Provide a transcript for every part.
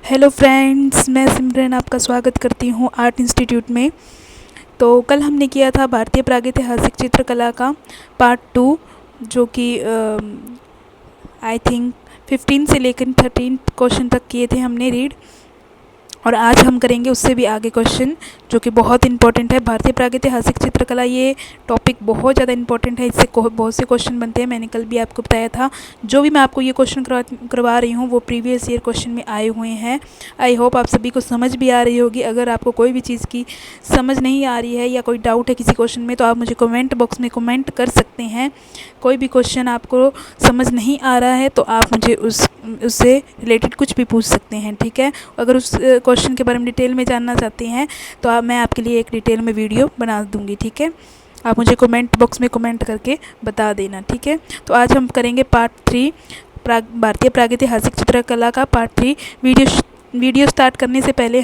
Hello friends, मैं सिमरन आपका स्वागत करती हूँ आर्ट इंस्टीट्यूट में। तो कल हमने किया था भारतीय प्रागैतिहासिक चित्रकला का पार्ट 2, जो कि आई थिंक 15 से लेकर 13 क्वेश्चन तक किए थे हमने रीड। और आज हम करेंगे उससे भी आगे क्वेश्चन, जो कि बहुत इंपॉर्टेंट है। भारतीय प्रागैतिहासिक चित्रकला ये टॉपिक बहुत ज़्यादा इंपॉर्टेंट है, इससे बहुत से क्वेश्चन बनते हैं। मैंने कल भी आपको बताया था। जो भी मैं आपको ये क्वेश्चन करवा रही हूँ वो प्रीवियस ईयर क्वेश्चन में आए हुए हैं। आई होप आप सभी को समझ भी आ रही होगी। अगर आपको कोई भी चीज़ की समझ नहीं आ रही है या कोई डाउट है किसी क्वेश्चन में, तो आप मुझे कमेंट बॉक्स में कमेंट कर सकते हैं। कोई भी क्वेश्चन आपको समझ नहीं आ रहा है तो आप मुझे उससे रिलेटेड कुछ भी पूछ सकते हैं, ठीक है। अगर उस क्वेश्चन के बारे में डिटेल में जानना चाहते हैं तो मैं आपके लिए एक डिटेल में वीडियो बना दूंगी, ठीक है। आप मुझे कमेंट बॉक्स में कमेंट करके बता देना, ठीक है। तो आज हम करेंगे पार्ट 3, भारतीय प्रागैतिहासिक चित्रकला का पार्ट 3। वीडियो स्टार्ट करने से पहले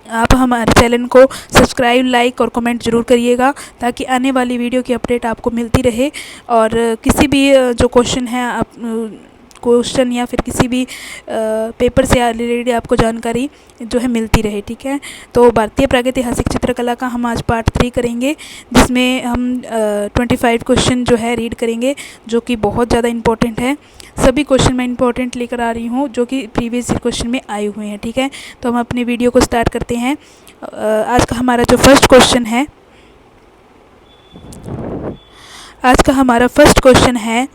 आप हमारे चैनल को सब्सक्राइब, लाइक और कमेंट ज़रूर करिएगा, ताकि आने वाली वीडियो की अपडेट आपको मिलती रहे। और किसी भी जो क्वेश्चन है क्वेश्चन या फिर किसी भी पेपर से रिलेटेड आपको जानकारी जो है मिलती रहे, ठीक है। तो भारतीय प्रागैतिहासिक चित्रकला का हम आज पार्ट 3 करेंगे, जिसमें हम 25 क्वेश्चन जो है रीड करेंगे, जो कि बहुत ज़्यादा इंपॉर्टेंट है। सभी क्वेश्चन मैं इंपॉर्टेंट लेकर आ रही हूँ, जो कि प्रीवियस क्वेश्चन में आए हुए हैं, ठीक है। तो हम अपने वीडियो को स्टार्ट करते हैं। आज का हमारा जो फर्स्ट क्वेश्चन है,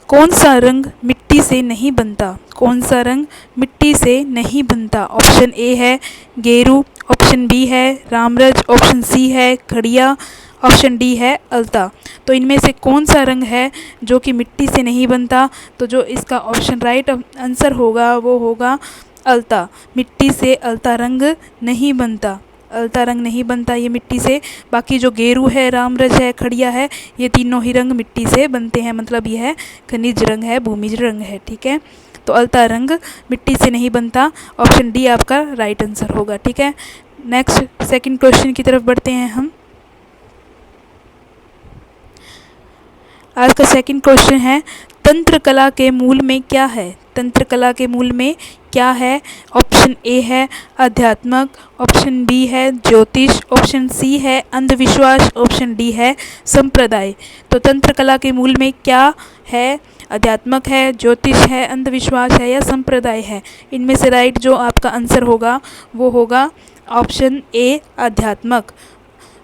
कौन सा रंग मिट्टी से नहीं बनता? कौन सा रंग मिट्टी से नहीं बनता? ऑप्शन ए है गेरू, ऑप्शन बी है रामरज, ऑप्शन सी है खड़िया, ऑप्शन डी है अलता। तो इनमें से कौन सा रंग है जो कि मिट्टी से नहीं बनता? तो जो इसका ऑप्शन राइट आंसर होगा वो होगा अलता। मिट्टी से अलता रंग नहीं बनता। अलता रंग नहीं बनता ये मिट्टी से। बाकी जो गेरू है, रामरज है, खड़िया है, ये तीनों ही रंग मिट्टी से बनते हैं। मतलब यह खनिज रंग है, भूमिज रंग है, ठीक है। तो अलता रंग मिट्टी से नहीं बनता। ऑप्शन डी आपका राइट आंसर होगा, ठीक है। नेक्स्ट सेकंड क्वेश्चन की तरफ बढ़ते हैं हम। आज का सेकंड क्वेश्चन है, तंत्र कला के मूल में क्या है? तंत्र कला के मूल में क्या है? ऑप्शन ए है अध्यात्मक, ऑप्शन बी है ज्योतिष, ऑप्शन सी है अंधविश्वास, ऑप्शन डी है संप्रदाय। तो तंत्र कला के मूल में क्या है? अध्यात्मक है, ज्योतिष है, अंधविश्वास है या संप्रदाय है? इनमें से राइट जो आपका आंसर होगा वो होगा ऑप्शन ए अध्यात्मक।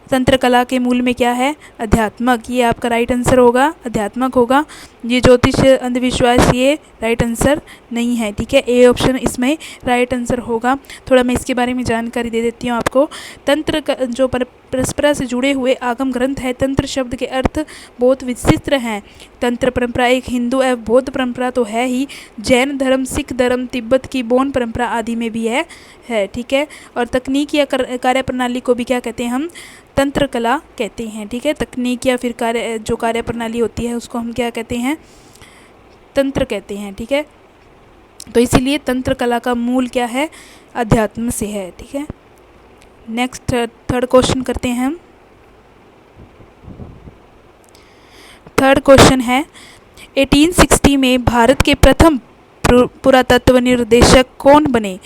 तंत्र कला के मूल में क्या है? अध्यात्मक। ये आपका राइट आंसर होगा, अध्यात्मक होगा। ये ज्योतिष, अंधविश्वास ये राइट आंसर नहीं है, ठीक है। ए ऑप्शन इसमें राइट आंसर होगा। थोड़ा मैं इसके बारे में जानकारी दे देती हूँ आपको। तंत्र जो परंपरा से जुड़े हुए आगम ग्रंथ है, तंत्र शब्द के अर्थ बहुत विचित्र हैं। तंत्र परंपरा एक हिंदू एवं बौद्ध परंपरा तो है ही, जैन धर्म, सिख धर्म, तिब्बत की बौन परंपरा आदि में भी है, ठीक है। और तकनीक या कार्य प्रणाली को भी क्या कहते हैं? हम तंत्र कला कहते हैं, ठीक है। तकनीक या फिर जो कार्य प्रणाली होती है उसको हम क्या कहते हैं? तंत्र कहते हैं, ठीक है। तो इसीलिए तंत्र कला का मूल क्या है? अध्यात्म से है, ठीक है। नेक्स्ट थर्ड क्वेश्चन करते हैं हम। थर्ड क्वेश्चन है, 1860 में भारत के प्रथम पुरातत्व निर्देशक कौन बने?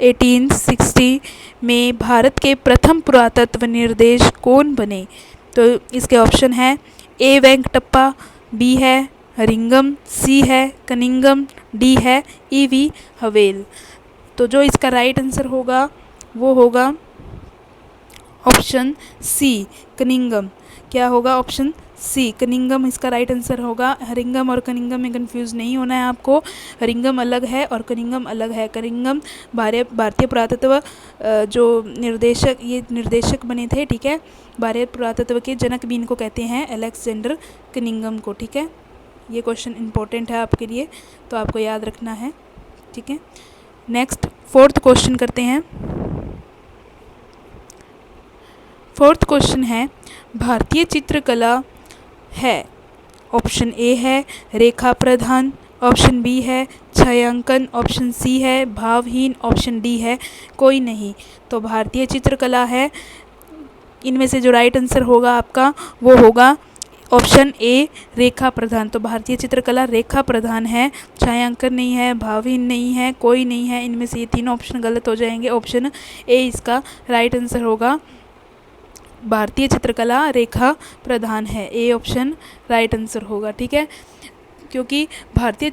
1860 में भारत के प्रथम पुरातत्व निर्देशक कौन बने? तो इसके ऑप्शन है ए वेंकटप्पा, बी है हरिंगम, सी है कनिंगम, डी है ईवी हवेल। तो जो इसका राइट आंसर होगा वो होगा ऑप्शन सी कनिंगम। क्या होगा? ऑप्शन सी कनिंगम इसका राइट आंसर होगा। हरिंगम और कनिंगम में कंफ्यूज नहीं होना है आपको। हरिंगम अलग है और कनिंगम अलग है। कनिंगम भारतीय पुरातत्व जो निर्देशक बने थे, ठीक है। भारतीय पुरातत्व के जनक भी इनको कहते हैं, अलेक्जेंडर कनिंगम को, ठीक है। ये क्वेश्चन इंपॉर्टेंट है आपके लिए, तो आपको याद रखना है, ठीक है। नेक्स्ट फोर्थ क्वेश्चन करते हैं। फोर्थ क्वेश्चन है, भारतीय चित्रकला है। ऑप्शन ए है रेखा प्रधान, ऑप्शन बी है छायांकन, ऑप्शन सी है भावहीन, ऑप्शन डी है कोई नहीं। तो भारतीय चित्रकला है, इनमें से जो राइट आंसर होगा आपका वो होगा ऑप्शन ए रेखा प्रधान। तो भारतीय चित्रकला रेखा प्रधान है, छायांकन नहीं है, भावहीन नहीं है, कोई नहीं है। इनमें से ये तीनों ऑप्शन गलत हो जाएंगे। ऑप्शन ए इसका राइट आंसर होगा। भारतीय चित्रकला रेखा प्रधान है, ए ऑप्शन राइट आंसर होगा। ठीक है, क्योंकि भारतीय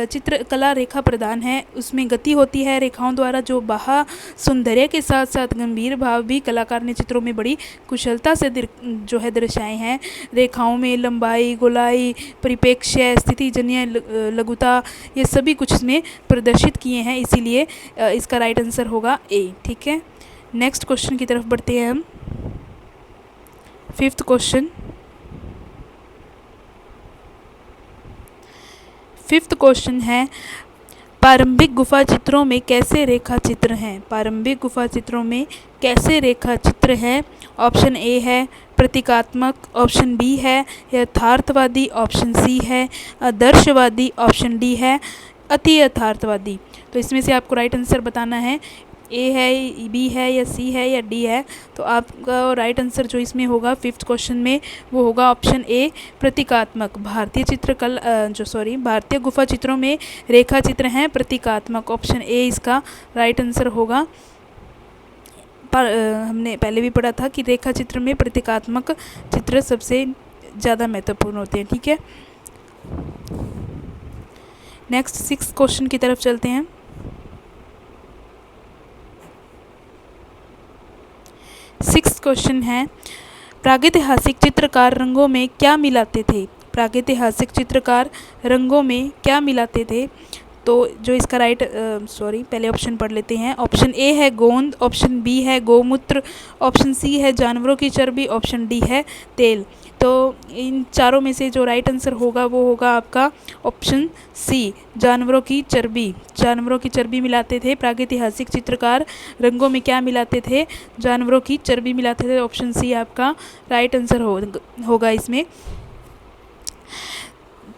चित्रकला रेखा प्रधान है, उसमें गति होती है रेखाओं द्वारा, जो बाह्य सौंदर्य के साथ साथ गंभीर भाव भी कलाकार ने चित्रों में बड़ी कुशलता से जो है दर्शाए हैं। रेखाओं में लंबाई, गोलाई, परिप्रेक्ष्य, स्थितिजन्य लघुता, ये सभी कुछ इसमें प्रदर्शित किए हैं, इसीलिए इसका राइट आंसर होगा ए। ठीक है, नेक्स्ट क्वेश्चन की तरफ बढ़ते हैं हम। फिफ्थ क्वेश्चन है, प्रारंभिक गुफा चित्रों में कैसे रेखा चित्र हैं? प्रारंभिक गुफा चित्रों में कैसे रेखा चित्र हैं? ऑप्शन ए है प्रतीकात्मक, ऑप्शन बी है यथार्थवादी, ऑप्शन सी है आदर्शवादी, ऑप्शन डी है अति यथार्थवादी। तो इसमें से आपको राइट आंसर बताना है, ए है, बी है, या सी है, या डी है। तो आपका राइट आंसर जो इसमें होगा फिफ्थ क्वेश्चन में, वो होगा ऑप्शन ए प्रतीकात्मक। भारतीय गुफा चित्रों में रेखा चित्र हैं प्रतीकात्मक, ऑप्शन ए इसका राइट आंसर होगा। हमने पहले भी पढ़ा था कि रेखा चित्र में प्रतीकात्मक चित्र सबसे ज़्यादा महत्वपूर्ण होते हैं। ठीक है, नेक्स्ट सिक्स्थ क्वेश्चन की तरफ चलते हैं। सिक्स्थ क्वेश्चन है, प्रागैतिहासिक चित्रकार रंगों में क्या मिलाते थे? प्रागैतिहासिक चित्रकार रंगों में क्या मिलाते थे? तो जो इसका पहले ऑप्शन पढ़ लेते हैं। ऑप्शन ए है गोंद, ऑप्शन बी है गोमूत्र, ऑप्शन सी है जानवरों की चर्बी, ऑप्शन डी है तेल। तो इन चारों में से जो राइट आंसर होगा वो होगा आपका ऑप्शन सी, जानवरों की चर्बी। जानवरों की चर्बी मिलाते थे प्रागैतिहासिक चित्रकार, रंगों में क्या मिलाते थे? जानवरों की चर्बी मिलाते थे। ऑप्शन सी आपका राइट आंसर होगा। इसमें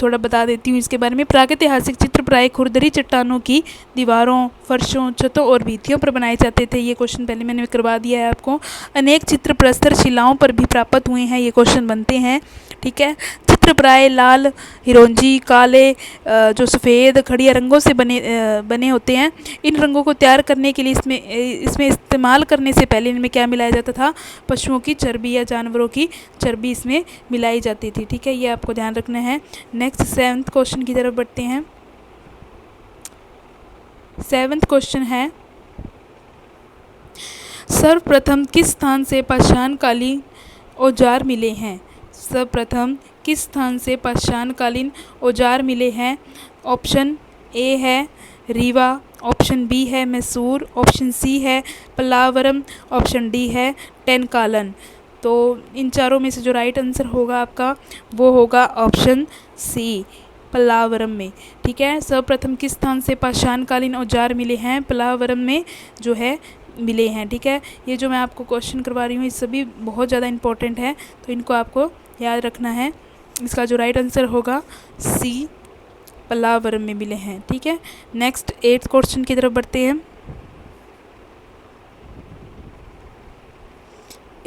थोड़ा बता देती हूँ इसके बारे में। प्रागैतिहासिक चित्र प्राय खुरदरी चट्टानों की दीवारों, फर्शों, छतों और भित्तियों पर बनाए जाते थे। ये क्वेश्चन पहले मैंने करवा दिया है आपको। अनेक चित्र प्रस्तर शिलाओं पर भी प्राप्त हुए हैं, ये क्वेश्चन बनते हैं। ठीक है, चित्र प्राय लाल, हिरोंजी, काले, जो सफ़ेद, खड़िया रंगों से बने होते हैं। इन रंगों को तैयार करने के लिए इसमें इस्तेमाल करने से पहले इनमें क्या मिलाया जाता था? पशुओं की चर्बी या जानवरों की चर्बी इसमें मिलाई जाती थी। ठीक है, ये आपको ध्यान रखना है। नेक्स्ट सेवंथ क्वेश्चन की तरफ बढ़ते हैं। सेवंथ क्वेश्चन है, सर्वप्रथम किस स्थान से पाषाणकालीन औजार मिले हैं? सर्वप्रथम किस स्थान से पाषाणकालीन औजार मिले हैं? ऑप्शन ए है रीवा, ऑप्शन बी है मैसूर, ऑप्शन सी है पल्लावरम, ऑप्शन डी है टेनकालन। तो इन चारों में से जो राइट आंसर होगा आपका वो होगा ऑप्शन सी, पल्लावरम में। ठीक है, सर्वप्रथम किस स्थान से पाषाणकालीन औजार मिले हैं? पल्लावरम में जो है मिले हैं। ठीक है, ये जो मैं आपको क्वेश्चन करवा रही हूँ ये सभी बहुत ज़्यादा इंपॉर्टेंट है, तो इनको आपको याद रखना है। इसका जो राइट आंसर होगा सी, पल्लावरम में मिले हैं। ठीक है, नेक्स्ट एट्थ क्वेश्चन की तरफ बढ़ते हैं।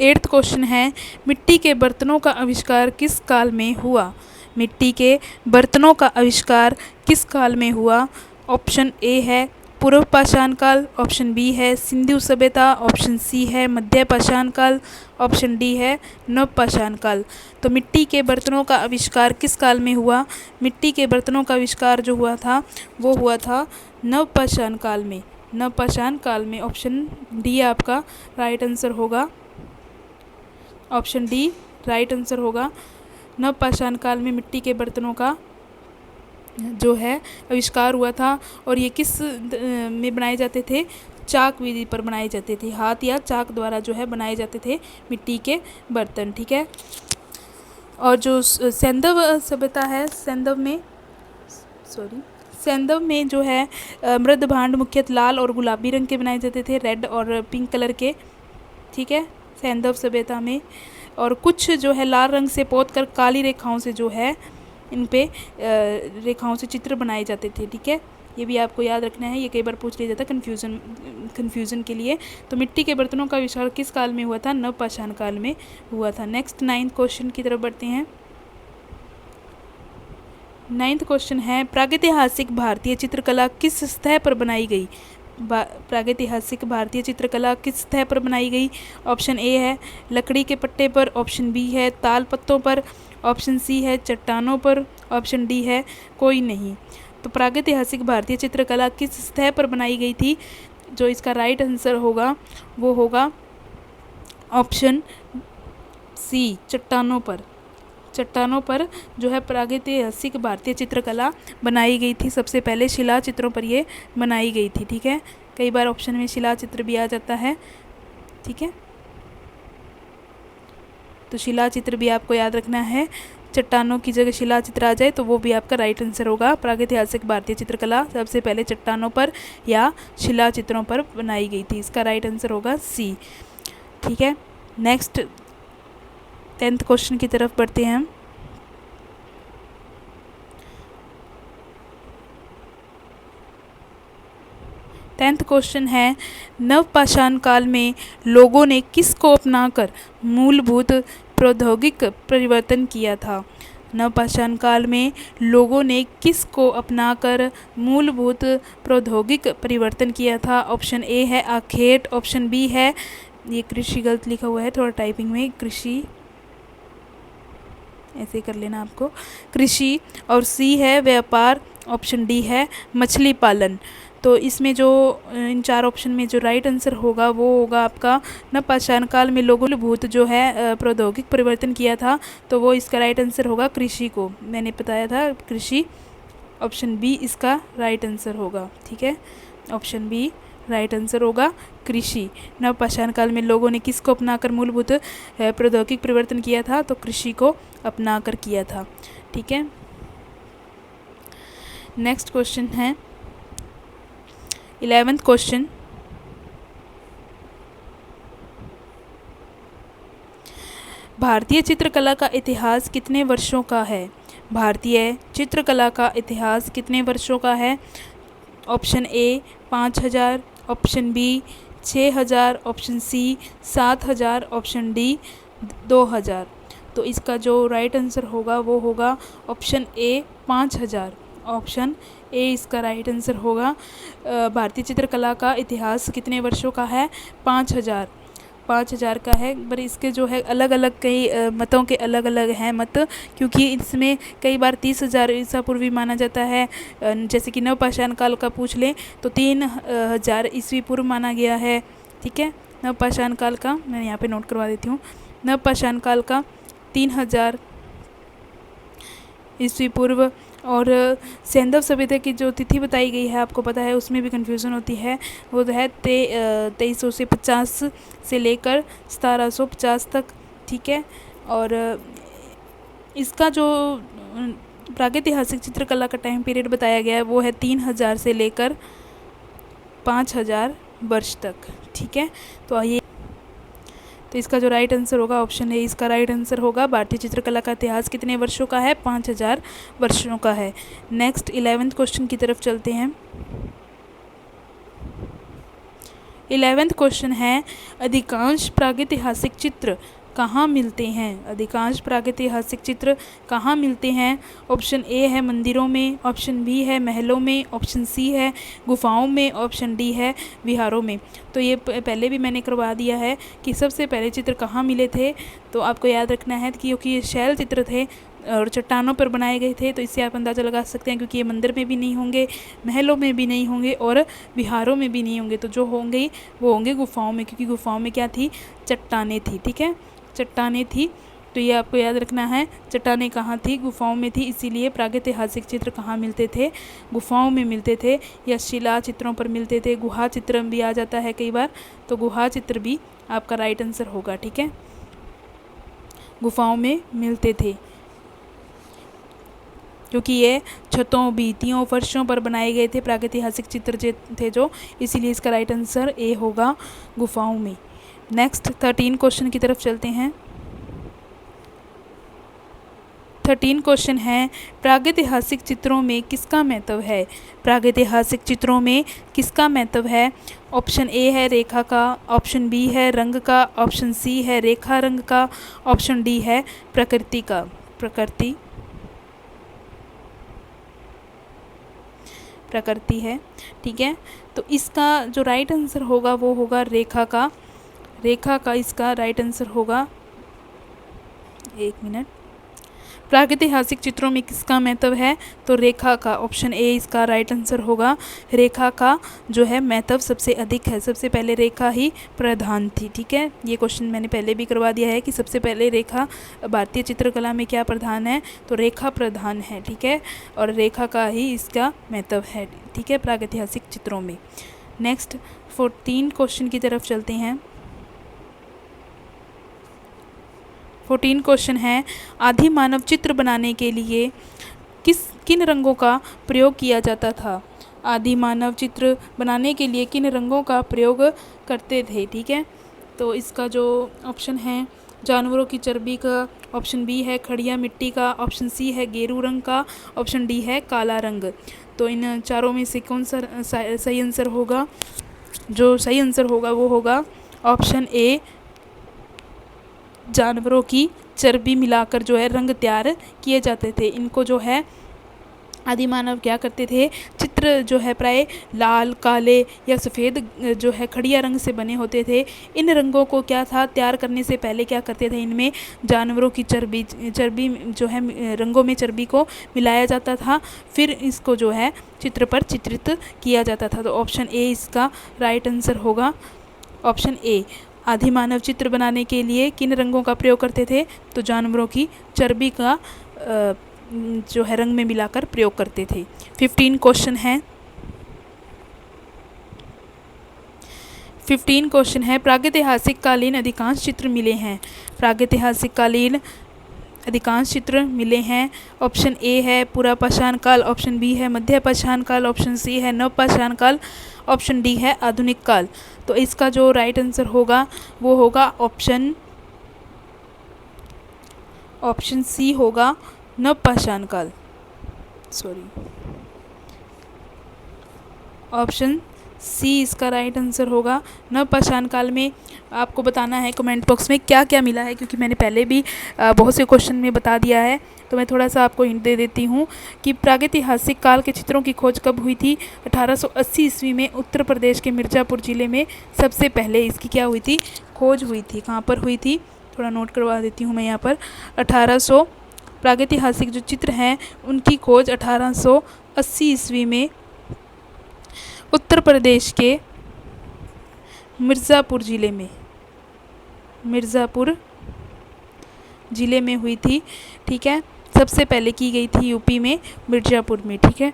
एट्थ क्वेश्चन है, मिट्टी के बर्तनों का आविष्कार किस काल में हुआ? मिट्टी के बर्तनों का आविष्कार किस काल में हुआ? ऑप्शन ए है पूर्व पाषाण काल, ऑप्शन बी है सिंधु सभ्यता, ऑप्शन सी है मध्य पाषाण काल, ऑप्शन डी है नव पाषाण काल। तो मिट्टी के बर्तनों का आविष्कार किस काल में हुआ? मिट्टी के बर्तनों का आविष्कार जो हुआ था वो हुआ था नव पाषाण काल में। नव पाषाण काल में ऑप्शन डी आपका राइट आंसर होगा। ऑप्शन डी राइट आंसर होगा। नव पाषाण काल में मिट्टी के बर्तनों का जो है आविष्कार हुआ था, और ये किस में बनाए जाते थे? चाक विधि पर बनाए जाते थे। हाथ या चाक द्वारा जो है बनाए जाते थे मिट्टी के बर्तन। ठीक है, और जो सैंधव सभ्यता है, सैंधव में जो है मृद भांड मुख्यतः लाल और गुलाबी रंग के बनाए जाते थे, रेड और पिंक कलर के। ठीक है, सैंधव सभ्यता में, और कुछ जो है लाल रंग से पोत कर काली रेखाओं से जो है इन पे रेखाओं से चित्र बनाए जाते थे। ठीक है, ये भी आपको याद रखना है, ये कई बार पूछ लिया जाता है कन्फ्यूज़न के लिए। तो मिट्टी के बर्तनों का आविष्कार किस काल में हुआ था? नव पाषाण काल में हुआ था। नेक्स्ट नाइन्थ क्वेश्चन की तरफ बढ़ते हैं। 9th क्वेश्चन है प्रागैतिहासिक भारतीय चित्रकला किस सतह पर बनाई गई। प्रागैतिहासिक भारतीय चित्रकला किस सतह पर बनाई गई। ऑप्शन ए है लकड़ी के पट्टे पर, ऑप्शन बी है ताल पत्तों पर, ऑप्शन सी है चट्टानों पर, ऑप्शन डी है कोई नहीं। तो प्रागैतिहासिक भारतीय चित्रकला किस सतह पर बनाई गई थी, जो इसका राइट आंसर होगा वो होगा ऑप्शन सी चट्टानों पर। चट्टानों पर जो है प्रागैतिहासिक भारतीय चित्रकला बनाई गई थी। सबसे पहले शिला चित्रों पर ये बनाई गई थी। ठीक है, कई बार ऑप्शन में शिला चित्र भी आ जाता है। ठीक है, तो शिला चित्र भी आपको याद रखना है। चट्टानों की जगह शिला चित्र आ जाए तो वो भी आपका राइट आंसर होगा। प्रागैतिहासिक भारतीय चित्रकला सबसे पहले चट्टानों पर या शिला चित्रों पर बनाई गई थी। इसका राइट आंसर होगा सी। ठीक है, नेक्स्ट 10th क्वेश्चन की तरफ बढ़ते हैं हम। टेंथ क्वेश्चन है नवपाषाण काल में लोगों ने किसको अपनाकर मूलभूत प्रौद्योगिक परिवर्तन किया था। नवपाषाण काल में लोगों ने किसको अपनाकर मूलभूत प्रौद्योगिक परिवर्तन किया था। ऑप्शन ए है आखेट, ऑप्शन बी है, ये कृषि गलत लिखा हुआ है थोड़ा टाइपिंग में, कृषि ऐसे कर लेना आपको, कृषि, और सी है व्यापार, ऑप्शन डी है मछली पालन। तो इसमें जो इन 4 ऑप्शन में जो राइट आंसर होगा वो होगा आपका नवपाषाण काल में लोगों ने मूलभूत जो है प्रौद्योगिक परिवर्तन किया था, तो वो इसका राइट आंसर होगा कृषि को। मैंने बताया था कृषि, ऑप्शन बी इसका राइट आंसर होगा। ठीक है, ऑप्शन बी राइट आंसर होगा कृषि। नवपाषाण काल में लोगों ने किसको अपनाकर मूलभूत प्रौद्योगिक परिवर्तन किया था, तो कृषि को अपनाकर किया था। ठीक है, नेक्स्ट क्वेश्चन है 11th क्वेश्चन। भारतीय चित्रकला का इतिहास कितने वर्षों का है। भारतीय चित्रकला का इतिहास कितने वर्षों का है। Option A 5000, option B 6000, option C 7000, option D 2000। तो इसका जो राइट आंसर होगा वो होगा ऑप्शन ए 5000। ऑप्शन ए इसका राइट आंसर होगा। भारतीय चित्रकला का इतिहास कितने वर्षों का है, 5000 का है। पर इसके जो है अलग अलग कई मतों के अलग अलग हैं मत, क्योंकि इसमें कई बार 30,000 ईसा पूर्व भी माना जाता है। जैसे कि नवपाषाण काल का पूछ लें तो 3000 ईस्वी पूर्व माना गया है। ठीक है, नवपाषाण काल का मैं यहाँ पे नोट करवा देती हूँ। नवपाषाण काल का 3000 ईस्वी पूर्व। और सैंधव सभ्यता की जो तिथि बताई गई है आपको पता है, उसमें भी कन्फ्यूज़न होती है। वो तो है 2350 से लेकर 1750 तक। ठीक है, और इसका जो प्रागैतिहासिक चित्रकला का टाइम पीरियड बताया गया है वो है 3000 से लेकर 5000 वर्ष तक। ठीक है, तो इसका जो राइट आंसर होगा ऑप्शन है, इसका राइट आंसर होगा भारतीय चित्रकला का इतिहास कितने वर्षों का है, 5000 वर्षों का है। नेक्स्ट 11th क्वेश्चन की तरफ चलते हैं। 11th क्वेश्चन है अधिकांश प्रागैतिहासिक चित्र कहाँ मिलते हैं। अधिकांश प्रागैतिहासिक चित्र कहाँ मिलते हैं। ऑप्शन ए है मंदिरों में, ऑप्शन बी है महलों में, ऑप्शन सी है गुफाओं में, ऑप्शन डी है विहारों में। तो ये पहले भी मैंने करवा दिया है कि सबसे पहले चित्र कहाँ मिले थे। तो आपको याद रखना है कि क्योंकि ये शैल चित्र थे और चट्टानों पर बनाए गए थे, तो इससे आप अंदाज़ा लगा सकते हैं क्योंकि ये मंदिर में भी नहीं होंगे, महलों में भी नहीं होंगे और विहारों में भी नहीं होंगे। तो जो होंगे वो होंगे गुफाओं में, क्योंकि गुफाओं में क्या थी, चट्टानें थी। ठीक है, चट्टानें थी। तो ये आपको याद रखना है, चट्टानें कहाँ थी, गुफाओं में थी। इसीलिए प्रागैतिहासिक चित्र कहाँ मिलते थे, गुफाओं में मिलते थे या शिला चित्रों पर मिलते थे। गुहा चित्र भी आ जाता है कई बार, तो गुहा चित्र भी आपका राइट आंसर होगा। ठीक है, गुफाओं में मिलते थे क्योंकि ये छतों, भित्तियों, फर्शों पर बनाए गए थे प्रागैतिहासिक चित्र थे जो, इसीलिए इसका राइट आंसर ए होगा, गुफाओं में। नेक्स्ट 13 क्वेश्चन की तरफ चलते हैं। 13 क्वेश्चन है प्रागैतिहासिक चित्रों में किसका महत्व है। प्रागैतिहासिक चित्रों में किसका महत्व है। ऑप्शन ए है रेखा का, ऑप्शन बी है रंग का, ऑप्शन सी है रेखा रंग का, ऑप्शन डी है प्रकृति का। प्रकृति प्रकृति है, ठीक है। तो इसका जो राइट आंसर होगा वो होगा रेखा का इसका राइट आंसर होगा। एक मिनट। प्रागैतिहासिक चित्रों में किसका महत्व है? तो रेखा का, ऑप्शन ए इसका राइट आंसर होगा। रेखा का जो है महत्व सबसे अधिक है। सबसे पहले रेखा ही प्रधान थी, ठीक है। ये क्वेश्चन मैंने पहले भी करवा दिया है कि सबसे पहले रेखा भारतीय चित्रकला में क्या प्रधान है? तो रेखा प्रधान है, ठीक है। और रेखा का ही इसका महत्व है, ठीक है, प्रागैतिहासिक चित्रों में। नेक्स्ट 14 क्वेश्चन की तरफ चलते हैं। 14 क्वेश्चन है, आदि मानव चित्र बनाने के लिए किन रंगों का प्रयोग किया जाता था? आदि मानव चित्र बनाने के लिए किन रंगों का प्रयोग करते थे, ठीक है। तो इसका जो ऑप्शन है जानवरों की चर्बी का, ऑप्शन बी है खड़िया मिट्टी का, ऑप्शन सी है गेरू रंग का, ऑप्शन डी है काला रंग। तो इन चारों में से कौन सा सही आंसर होगा? जो सही आंसर होगा वो होगा ऑप्शन ए, जानवरों की चर्बी मिलाकर जो है रंग तैयार किए जाते थे। इनको जो है आदिमानव क्या करते थे? चित्र जो है प्राय लाल, काले या सफ़ेद जो है खड़िया रंग से बने होते थे। इन रंगों को क्या था, तैयार करने से पहले क्या करते थे? इनमें जानवरों की चर्बी जो है रंगों में चर्बी को मिलाया जाता था, फिर इसको जो है चित्र पर चित्रित किया जाता था। तो ऑप्शन ए इसका राइट आंसर होगा। ऑप्शन ए, आदिमानव चित्र बनाने के लिए किन रंगों का प्रयोग करते थे? तो जानवरों की चर्बी का जो है रंग में मिलाकर प्रयोग करते थे। 15 क्वेश्चन है। 15 क्वेश्चन है, प्रागैतिहासिक कालीन अधिकांश चित्र मिले हैं। प्रागैतिहासिक कालीन अधिकांश चित्र मिले हैं। ऑप्शन ए है पुरापाषाण काल, ऑप्शन बी है मध्यपाषाण काल, ऑप्शन सी है नवपाषाण काल, ऑप्शन डी है आधुनिक काल। तो इसका जो राइट आंसर होगा वो होगा ऑप्शन सी होगा, नवपाषाण काल। ऑप्शन सी इसका राइट आंसर होगा। नवपाषाण काल में आपको बताना है कमेंट बॉक्स में क्या क्या मिला है, क्योंकि मैंने पहले भी बहुत से क्वेश्चन में बता दिया है। तो मैं थोड़ा सा आपको हिंट दे देती हूँ कि प्रागैतिहासिक काल के चित्रों की खोज कब हुई थी? 1880 ईस्वी में उत्तर प्रदेश के मिर्ज़ापुर ज़िले में सबसे पहले इसकी क्या हुई थी? खोज हुई थी। कहाँ पर हुई थी? थोड़ा नोट करवा देती हूँ मैं यहाँ पर। 1800 प्रागैतिहासिक जो चित्र हैं उनकी खोज 1880 ईस्वी में उत्तर प्रदेश के मिर्ज़ापुर ज़िले में हुई थी, ठीक है। सबसे पहले की गई थी यूपी में मिर्ज़ापुर में, ठीक है।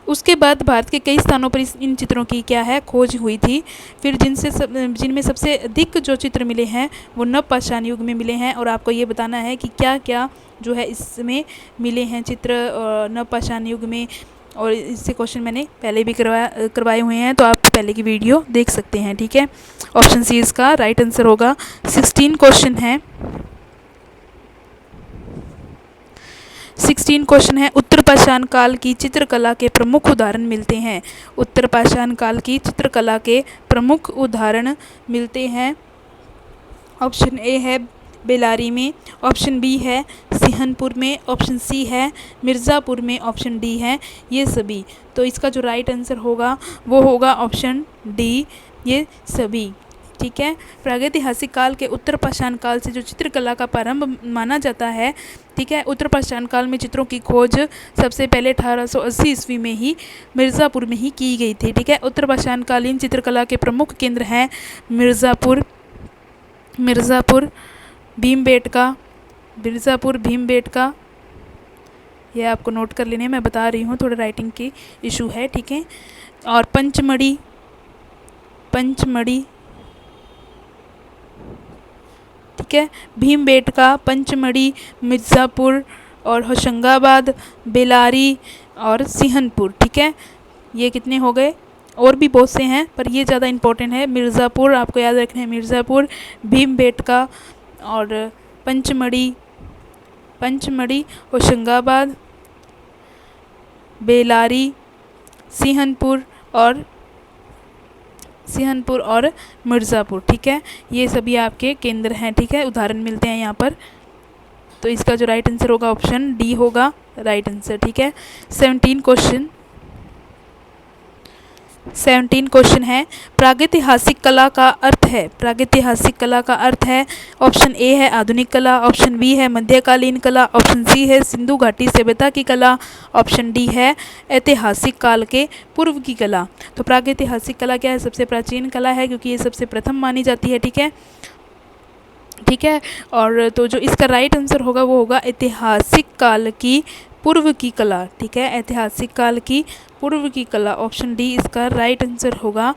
उसके बाद भारत के कई स्थानों पर इन चित्रों की क्या है? खोज हुई थी। फिर जिनमें सबसे अधिक जो चित्र मिले हैं वो नवपाषाण युग में मिले हैं। और आपको ये बताना है कि क्या क्या जो है इसमें मिले हैं चित्र नवपाषाण युग में। और इससे क्वेश्चन मैंने पहले भी करवाए हुए हैं, तो आप पहले की वीडियो देख सकते हैं, ठीक है। ऑप्शन सी इसका राइट आंसर होगा। 16 क्वेश्चन है। 16 क्वेश्चन है, उत्तरपाषाण काल की चित्रकला के प्रमुख उदाहरण मिलते हैं। उत्तरपाषाण काल की चित्रकला के प्रमुख उदाहरण मिलते हैं। ऑप्शन ए है बेलारी में, ऑप्शन बी है सिहनपुर में, ऑप्शन सी है मिर्ज़ापुर में, ऑप्शन डी है ये सभी। तो इसका जो राइट आंसर होगा वो होगा ऑप्शन डी, ये सभी, ठीक है। प्रागैतिहासिक काल के उत्तरपाषाण काल से जो चित्रकला का प्रारंभ माना जाता है, ठीक है। उत्तरपाषाण काल में चित्रों की खोज सबसे पहले 1880 ईस्वी में ही मिर्ज़ापुर में ही की गई थी, ठीक है। उत्तरपाषाण कालीन चित्रकला के प्रमुख केंद्र हैं मिर्ज़ापुर, भीमबेटका, ये आपको नोट कर लेने, मैं बता रही हूँ, थोड़ा राइटिंग की इशू है, ठीक है। और पंचमढ़ी, ठीक है। भीमबेटका, पंचमढ़ी, मिर्ज़ापुर और होशंगाबाद, बेलारी और सिहनपुर, ठीक है। ये कितने हो गए? और भी बहुत से हैं पर ये ज़्यादा इम्पोर्टेंट है। मिर्ज़ापुर आपको याद रखना है, मिर्ज़ापुर, भीमबेटका और पंचमढ़ी, होशंगाबाद, बेलारी, सिहनपुर और मिर्ज़ापुर, ठीक है। ये सभी आपके केंद्र हैं, ठीक है, उदाहरण मिलते हैं यहाँ पर। तो इसका जो राइट आंसर होगा ऑप्शन डी होगा राइट आंसर, ठीक है। 17 क्वेश्चन 17 क्वेश्चन है, प्रागैतिहासिक कला का अर्थ है। प्रागैतिहासिक कला का अर्थ है, ऑप्शन ए है आधुनिक कला, ऑप्शन बी है मध्यकालीन कला, ऑप्शन सी है सिंधु घाटी सभ्यता की कला, ऑप्शन डी है ऐतिहासिक काल के पूर्व की कला। तो प्रागैतिहासिक कला क्या है? सबसे प्राचीन कला है, क्योंकि ये सबसे प्रथम मानी जाती है। ठीक है, ठीक है। और तो जो इसका राइट आंसर होगा वो होगा ऐतिहासिक काल की पूर्व की कला। ठीक है, ऐतिहासिक काल की पूर्व की कला, ऑप्शन डी इसका राइट आंसर होगा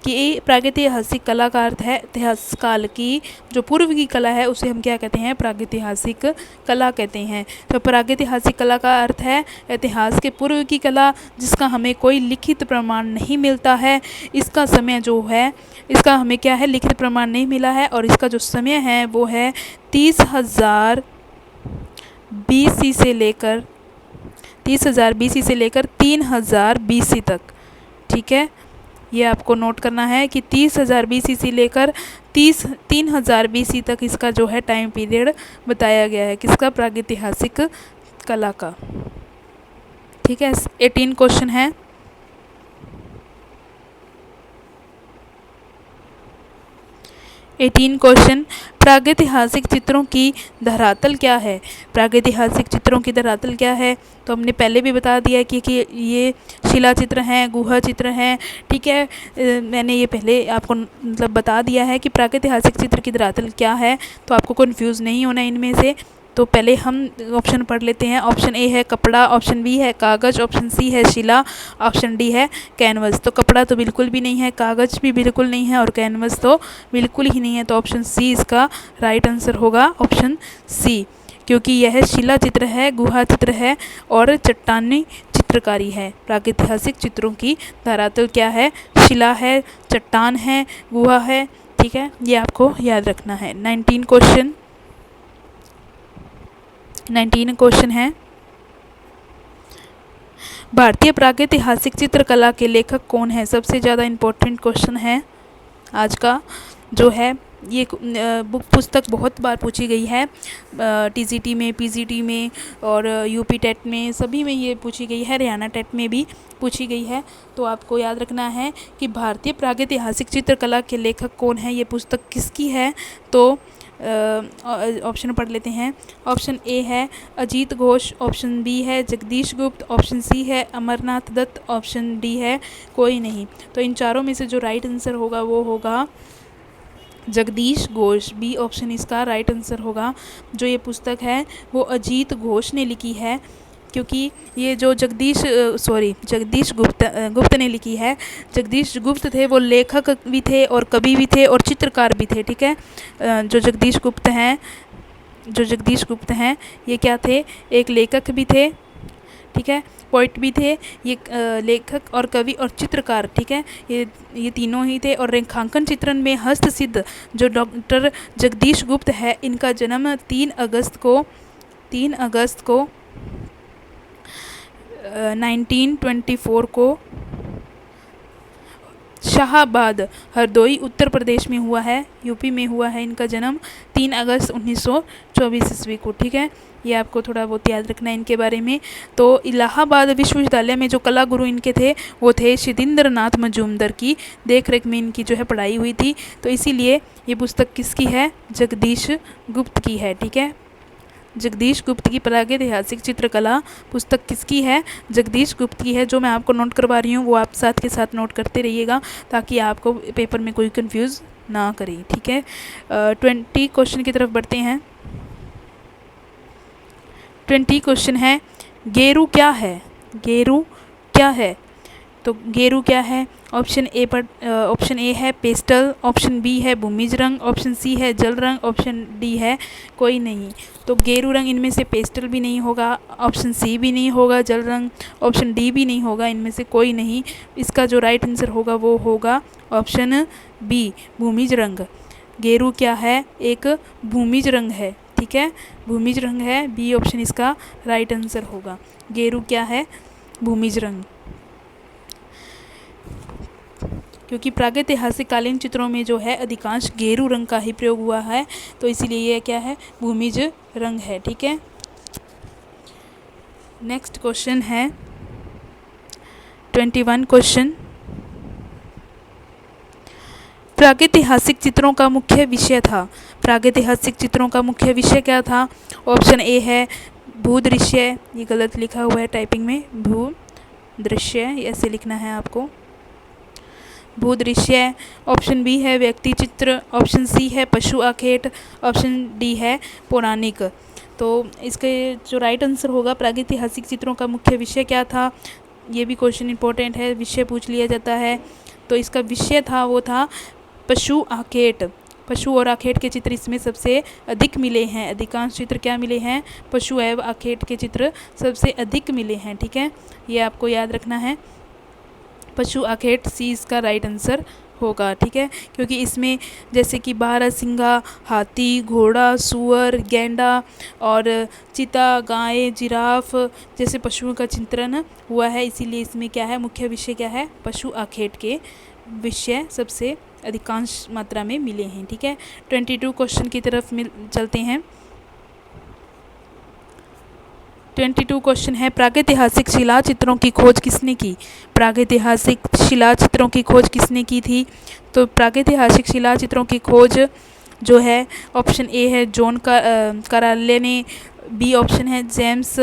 कि प्रागैतिहासिक कला का अर्थ है इतिहास काल की जो पूर्व की कला है उसे हम क्या कहते हैं? प्रागैतिहासिक कला कहते हैं। तो प्रागैतिहासिक कला का अर्थ है इतिहास के पूर्व की कला, जिसका हमें कोई लिखित प्रमाण नहीं मिलता है। इसका समय जो है, इसका हमें क्या है? लिखित प्रमाण नहीं मिला है, और इसका जो समय है वो है 30,000 BC से लेकर 30,000 BC से लेकर 3,000 BC तक। ठीक है, ये आपको नोट करना है कि 30,000 BC से लेकर 3,000 BC तक इसका जो है टाइम पीरियड बताया गया है, किसका? प्रागैतिहासिक कला का। ठीक है, 18 क्वेश्चन है, 18 क्वेश्चन, प्रागैतिहासिक चित्रों की धरातल क्या है? प्रागैतिहासिक चित्रों की धरातल क्या है? तो हमने पहले भी बता दिया कि ये शिला चित्र हैं, गुहा चित्र हैं। ठीक है, मैंने ये पहले आपको मतलब बता दिया है कि प्रागैतिहासिक चित्र की धरातल क्या है, तो आपको कन्फ्यूज़ नहीं होना इनमें से। तो पहले हम ऑप्शन पढ़ लेते हैं। ऑप्शन ए है कपड़ा, ऑप्शन बी है कागज़, ऑप्शन सी है शिला, ऑप्शन डी है कैनवस। तो कपड़ा तो बिल्कुल भी नहीं है, कागज़ भी बिल्कुल नहीं है, और कैनवस तो बिल्कुल ही नहीं है। तो ऑप्शन सी इसका राइट आंसर होगा, ऑप्शन सी, क्योंकि यह शिला चित्र है, गुहा चित्र है और चट्टानी चित्रकारी है। प्रागैतिहासिक चित्रों की धरातल क्या है? शिला है, चट्टान है, गुहा है। ठीक है, ये आपको याद रखना है। 19 क्वेश्चन है, भारतीय प्रागैतिहासिक चित्रकला के लेखक कौन है? सबसे ज़्यादा इम्पोर्टेंट क्वेश्चन है आज का जो है। ये पुस्तक बहुत बार पूछी गई है, TGT में, PGT में और UP टेट में, सभी में ये पूछी गई है, हरियाणा टेट में भी पूछी गई है। तो आपको याद रखना है कि भारतीय प्रागैतिहासिक चित्रकला के लेखक कौन है, ये पुस्तक किसकी है। तो ऑप्शन पढ़ लेते हैं। ऑप्शन ए है अजीत घोष, ऑप्शन बी है जगदीश गुप्त, ऑप्शन सी है अमरनाथ दत्त, ऑप्शन डी है कोई नहीं। तो इन चारों में से जो राइट आंसर होगा वो होगा जगदीश घोष, बी ऑप्शन इसका राइट आंसर होगा। जो ये पुस्तक है वो अजीत घोष ने लिखी है, क्योंकि ये जो जगदीश गुप्त ने लिखी है। जगदीश गुप्त थे वो लेखक भी थे और कवि भी थे और चित्रकार भी थे। ठीक है, जो जगदीश गुप्त हैं ये क्या थे? एक लेखक भी थे, ठीक है, पोइट भी थे, ये लेखक और कवि और चित्रकार। ठीक है, ये तीनों ही थे। और रेखांकन चित्रण में हस्तसिद्ध जो डॉक्टर जगदीश गुप्त है, इनका जन्म 3 अगस्त को 1924 को शाहाबाद हरदोई उत्तर प्रदेश में हुआ है, यूपी में हुआ है इनका जन्म 3 अगस्त 1924 ईस्वी को। ठीक है, ये आपको थोड़ा बहुत याद रखना है इनके बारे में। तो इलाहाबाद विश्वविद्यालय में जो कला गुरु इनके थे वो थे शिदेंद्र नाथ मजूमदार की देखरेख में इनकी जो है पढ़ाई हुई थी। तो इसीलिए ये पुस्तक किसकी है? जगदीश गुप्त की है। ठीक है, जगदीश गुप्त की प्रागैतिहासिक चित्रकला पुस्तक किसकी है? जगदीश गुप्त की है। जो मैं आपको नोट करवा रही हूँ वो आप साथ के साथ नोट करते रहिएगा, ताकि आपको पेपर में कोई कंफ्यूज ना करे। ठीक है, 20 क्वेश्चन की तरफ बढ़ते हैं। 20 क्वेश्चन है, गेरू क्या है? गेरू क्या है? तो गेरू क्या है? ऑप्शन ए है पेस्टल, ऑप्शन बी है भूमिज रंग, ऑप्शन सी है जल रंग, ऑप्शन डी है कोई नहीं। तो गेरू रंग इनमें से पेस्टल भी नहीं होगा, ऑप्शन सी भी नहीं होगा जल रंग, ऑप्शन डी भी नहीं होगा, इनमें से कोई नहीं। इसका जो राइट आंसर होगा वो होगा ऑप्शन बी भूमिज रंग। गेरू क्या है? एक भूमिज रंग है। ठीक है, भूमिज रंग है, बी ऑप्शन इसका राइट आंसर होगा। गेरू क्या है? भूमिज रंग। क्योंकि प्रागैतिहासिक कालीन चित्रों में जो है अधिकांश गेरू रंग का ही प्रयोग हुआ है, तो इसीलिए ये क्या है? भूमिज रंग है। ठीक है, नेक्स्ट क्वेश्चन है 21 क्वेश्चन। प्रागैतिहासिक चित्रों का मुख्य विषय था। प्रागैतिहासिक चित्रों का मुख्य विषय क्या था? ऑप्शन ए है भूदृश्य, ये गलत लिखा हुआ है टाइपिंग में, भूदृश्य ऐसे लिखना है आपको, भूदृश्य। ऑप्शन बी है व्यक्ति चित्र, ऑप्शन सी है पशु आखेट, ऑप्शन डी है पौराणिक। तो इसके जो राइट आंसर होगा, प्रागैतिहासिक चित्रों का मुख्य विषय क्या था, ये भी क्वेश्चन इंपॉर्टेंट है, विषय पूछ लिया जाता है। तो इसका विषय था वो था पशु आखेट। पशु और आखेट के चित्र इसमें सबसे अधिक मिले हैं। अधिकांश चित्र क्या मिले हैं? पशु एवं आखेट के चित्र सबसे अधिक मिले हैं। ठीक है, ये आपको याद रखना है। पशु आखेट सी इसका राइट आंसर होगा। ठीक है, क्योंकि इसमें जैसे कि बारहसिंगा, हाथी, घोड़ा, सूअर, गैंडा और चीता, गाय, जिराफ जैसे पशुओं का चित्रण हुआ है, इसीलिए इसमें क्या है, मुख्य विषय क्या है, पशु आखेट के विषय सबसे अधिकांश मात्रा में मिले हैं। ठीक है, 22 क्वेश्चन की तरफ चलते हैं। 22 क्वेश्चन है, प्रागैतिहासिक शिला चित्रों की खोज किसने की? प्रागैतिहासिक शिला चित्रों की खोज किसने की थी? तो प्रागैतिहासिक शिला चित्रों की खोज जो है, ऑप्शन ए है जॉन कराले ने, बी ऑप्शन है जेम्स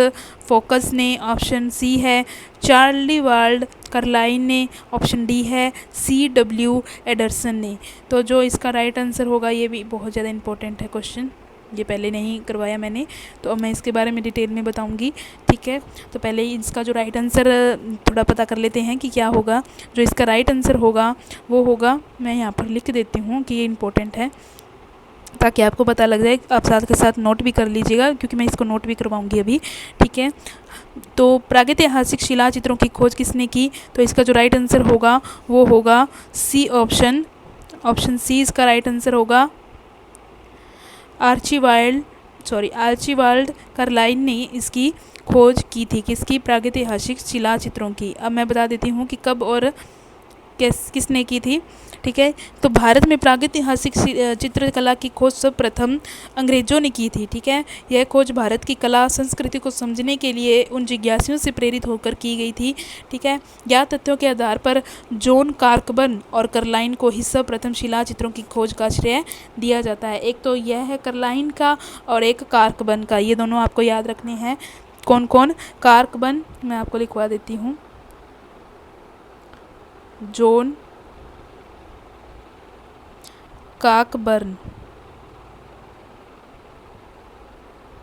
फोकस ने, ऑप्शन सी है चार्ली वाल्ड कार्लाइन ने, ऑप्शन डी है C.W. एडरसन ने। तो जो इसका राइट आंसर होगा, ये भी बहुत ज़्यादा इंपॉर्टेंट है क्वेश्चन, ये पहले नहीं करवाया मैंने, तो अब मैं इसके बारे में डिटेल में बताऊंगी। ठीक है, तो पहले इसका जो राइट आंसर थोड़ा पता कर लेते हैं कि क्या होगा। जो इसका राइट आंसर होगा वो होगा, मैं यहाँ पर लिख देती हूँ कि ये इंपॉर्टेंट है ताकि आपको पता लग जाए, आप साथ के साथ नोट भी कर लीजिएगा, क्योंकि मैं इसको नोट भी करवाऊंगी अभी। ठीक है, तो प्रागैतिहासिक शिला चित्रों की खोज किसने की? तो इसका जो राइट आंसर होगा वो होगा सी ऑप्शन, ऑप्शन सी इसका राइट आंसर होगा। आर्चीबाल्ड कार्लाइन ने इसकी खोज की थी। किसकी? प्रागैतिहासिक शिला चित्रों की। अब मैं बता देती हूँ कि कब और किसने की थी। ठीक है, तो भारत में प्रागैतिहासिक चित्रकला की खोज सर्वप्रथम अंग्रेजों ने की थी। ठीक है, यह खोज भारत की कला संस्कृति को समझने के लिए उन जिज्ञासुओं से प्रेरित होकर की गई थी। ठीक है, ज्ञात तथ्यों के आधार पर जॉन कार्कबन और कार्लाइन को ही सर्वप्रथम शिला चित्रों की खोज का श्रेय दिया जाता है। एक तो यह है कार्लाइन का और एक कार्कबन का, ये दोनों आपको याद रखने हैं। कौन कौन? कार्कबन मैं आपको लिखवा देती हूँ, जॉन कार्कबर्न।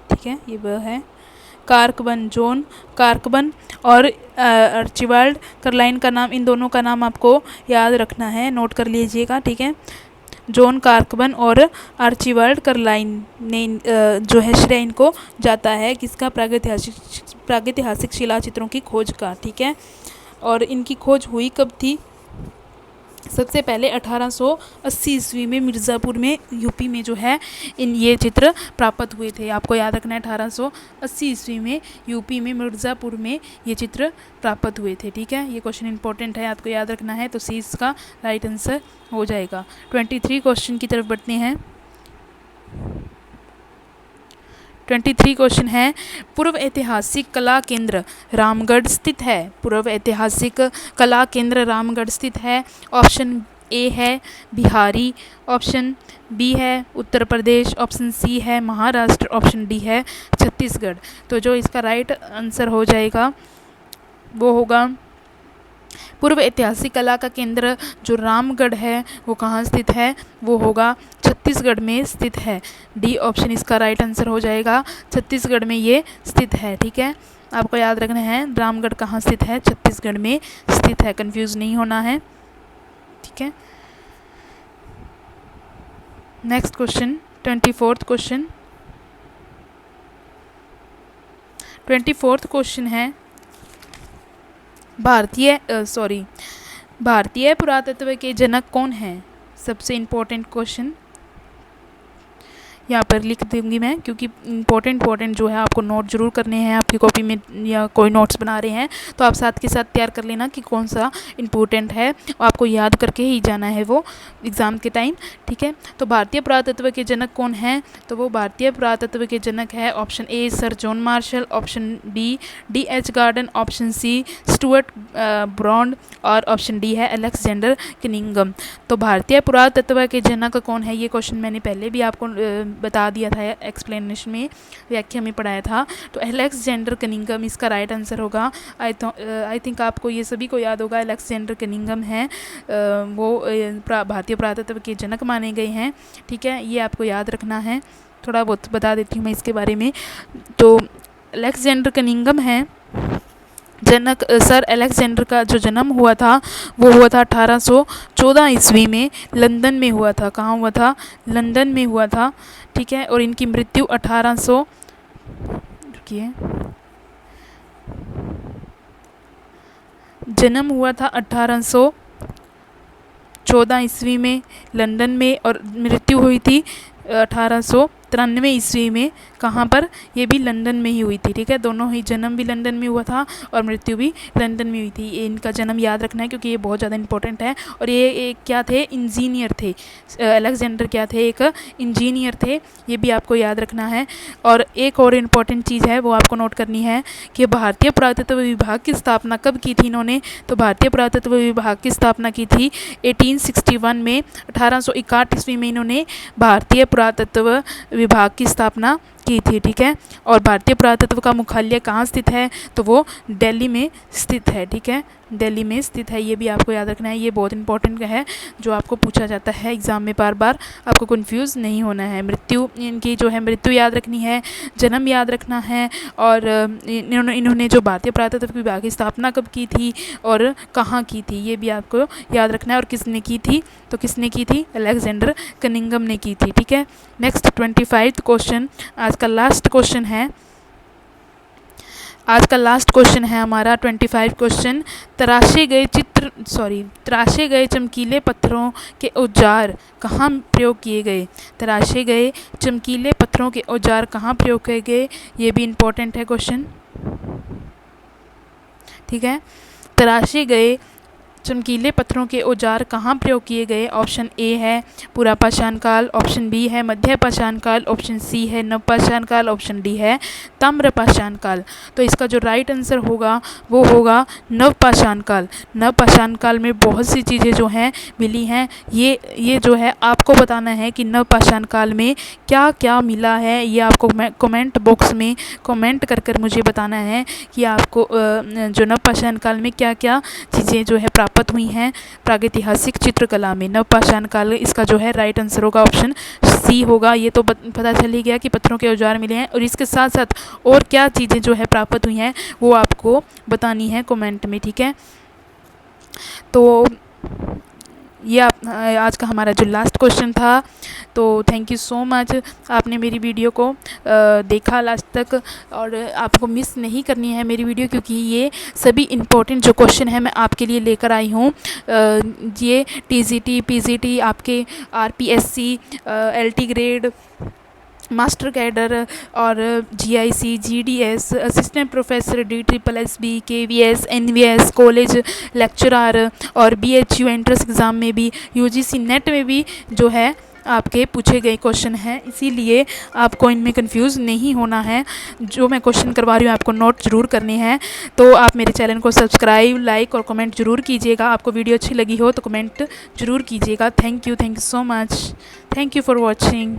ठीक है, ये वह है कार्कबन, जॉन कार्कबन और आर्चीबाल्ड कार्लाइन का नाम, इन दोनों का नाम आपको याद रखना है, नोट कर लीजिएगा। ठीक है, जॉन कार्कबन और आर्चीबाल्ड कार्लाइन ने जो है श्रेय इनको जाता है किसका? प्रागैतिहासिक शिला चित्रों की खोज का। ठीक है, और इनकी खोज हुई कब थी? सबसे पहले 1880 ईस्वी में मिर्ज़ापुर में, यूपी में जो है ये चित्र प्राप्त हुए थे। आपको याद रखना है 1880 ईस्वी में यूपी में मिर्ज़ापुर में ये चित्र प्राप्त हुए थे। ठीक है, ये क्वेश्चन इंपॉर्टेंट है, आपको याद रखना है, तो सी इसका राइट आंसर हो जाएगा। 23 क्वेश्चन की तरफ बढ़ते हैं। 23 क्वेश्चन है, पूर्व ऐतिहासिक कला केंद्र रामगढ़ स्थित है। पूर्व ऐतिहासिक कला केंद्र रामगढ़ स्थित है। ऑप्शन ए है बिहारी, ऑप्शन बी है उत्तर प्रदेश, ऑप्शन सी है महाराष्ट्र, ऑप्शन डी है छत्तीसगढ़। तो जो इसका राइट आंसर हो जाएगा वो होगा, पूर्व ऐतिहासिक कला का केंद्र जो रामगढ़ है वो कहाँ स्थित है? वो होगा छत्तीसगढ़ में स्थित है। डी ऑप्शन इसका राइट आंसर हो जाएगा, छत्तीसगढ़ में ये स्थित है। ठीक है, आपको याद रखना है रामगढ़ कहाँ स्थित है? छत्तीसगढ़ में स्थित है, कंफ्यूज नहीं होना है। ठीक है, next question 24th question. 24th question है, भारतीय पुरातत्व के जनक कौन हैं? सबसे इम्पोर्टेंट क्वेश्चन यहाँ पर लिख दूँगी मैं, क्योंकि इंपॉर्टेंट जो है आपको नोट ज़रूर करने हैं आपकी कॉपी में, या कोई नोट्स बना रहे हैं तो आप साथ के साथ तैयार कर लेना कि कौन सा इम्पोर्टेंट है, आपको याद करके ही जाना है वो एग्ज़ाम के टाइम, ठीक है। तो भारतीय पुरातत्व के जनक कौन हैं, तो वो भारतीय पुरातत्व के जनक है option A sir John Marshall, option B D.H. Gordon, option C Stuart ब्रॉन्ड और ऑप्शन डी है अलेक्जेंडर कनिंघम। तो भारतीय पुरातत्व के जनक कौन है, ये क्वेश्चन मैंने पहले भी आपको बता दिया था, एक्सप्लेनेशन में, व्याख्या में पढ़ाया था। तो अलेक्जेंडर कनिंघम इसका राइट आंसर होगा। आई थिंक आपको ये सभी को याद होगा, अलेक्जेंडर कनिंघम हैं, वो भारतीय पुरातत्व के जनक माने गए हैं, ठीक है। ये आपको याद रखना है, थोड़ा बहुत बता देती हूँ मैं इसके बारे में। तो अलेक्जेंडर कनिंघम हैं जनक। सर अलेक्जेंडर का जो जन्म हुआ था वो हुआ था 1814 ईस्वी में, लंदन में हुआ था। कहाँ हुआ था, लंदन में हुआ था, ठीक है। और इनकी मृत्यु 1800 रुकिए, जन्म हुआ था 1814 ईस्वी में लंदन में, और मृत्यु हुई थी 1893 ईस्वी में। कहाँ पर, ये भी लंदन में ही हुई थी, ठीक है। दोनों ही, जन्म भी लंदन में हुआ था और मृत्यु भी लंदन में हुई थी। ये इनका जन्म याद रखना है क्योंकि ये बहुत ज़्यादा इंपॉर्टेंट है। और ये एक क्या थे, इंजीनियर थे। अलेक्जेंडर क्या थे, एक इंजीनियर थे, ये भी आपको याद रखना है। और एक और इम्पॉर्टेंट चीज़ है वो आपको नोट करनी है कि भारतीय पुरातत्व विभाग की स्थापना कब की थी इन्होंने। तो भारतीय पुरातत्व विभाग की स्थापना की थी 1861 में, 1861 ईस्वी में इन्होंने भारतीय पुरातत्व विभाग की स्थापना की थी, ठीक है। और भारतीय पुरातत्व का मुख्यालय कहाँ स्थित है, तो वो दिल्ली में स्थित है, ठीक है, दिल्ली में स्थित है। ये भी आपको याद रखना है, ये बहुत इंपॉर्टेंट है जो आपको पूछा जाता है एग्ज़ाम में बार बार, आपको कंफ्यूज नहीं होना है। मृत्यु इनकी जो है, मृत्यु याद रखनी है, जन्म याद रखना है, और इन्होंने जो भारतीय पुरातत्व विभाग की स्थापना कब की थी और कहाँ की थी, ये भी आपको याद रखना है। और किसने की थी, तो किसने की थी, अलेक्जेंडर कनिंघम ने की थी, ठीक है। नेक्स्ट 25वां क्वेश्चन, आज का लास्ट क्वेश्चन है, आज का लास्ट क्वेश्चन है हमारा 25 क्वेश्चन। तराशे गए चमकीले पत्थरों के औजार कहाँ प्रयोग किए गए। तराशे गए चमकीले पत्थरों के औजार कहाँ प्रयोग किए गए, ये भी इम्पोर्टेंट है क्वेश्चन, ठीक है। तराशे गए चमकीले पत्थरों के औजार कहाँ प्रयोग किए गए। ऑप्शन ए है पुरापाषाण काल, ऑप्शन बी है मध्यपाषाण काल, ऑप्शन सी है नवपाषाण काल, ऑप्शन डी है ताम्रपाषाण काल। तो इसका जो राइट आंसर होगा वो होगा नवपाषाण काल। नवपाषाण काल में बहुत सी चीज़ें जो हैं मिली हैं, ये जो है आपको बताना है कि नवपाषाण काल में क्या क्या मिला है। ये आपको कमेंट बॉक्स में कमेंट कर कर मुझे बताना है कि आपको जो नवपाषाण काल में क्या क्या चीज़ें जो है प्राप्त हुई हैं प्रागैतिहासिक चित्रकला में। नवपाषाण काल, इसका जो है राइट आंसर होगा ऑप्शन सी होगा। ये तो पता चल ही गया कि पत्थरों के औजार मिले हैं, और इसके साथ साथ और क्या चीज़ें जो है प्राप्त हुई हैं वो आपको बतानी है कमेंट में, ठीक है। तो ये आज का हमारा जो लास्ट क्वेश्चन था। तो थैंक यू सो मच, आपने मेरी वीडियो को देखा लास्ट तक, और आपको मिस नहीं करनी है मेरी वीडियो, क्योंकि ये सभी इम्पोर्टेंट जो क्वेश्चन है मैं आपके लिए लेकर आई हूँ। ये TGT PGT, आपके RPSC, LT grade, master cadre और GIC GDS, assistant professor DSSB KVS NVS, college lecturer और BHU एंट्रेंस एग्ज़ाम में भी, UGC नेट में भी जो है आपके पूछे गए क्वेश्चन हैं। इसीलिए आपको इनमें कंफ्यूज नहीं होना है। जो मैं क्वेश्चन करवा रही हूँ आपको नोट ज़रूर करने हैं। तो आप मेरे चैनल को सब्सक्राइब, लाइक और कमेंट ज़रूर कीजिएगा। आपको वीडियो अच्छी लगी हो तो कमेंट ज़रूर कीजिएगा। Thank you so much, thank you for watching.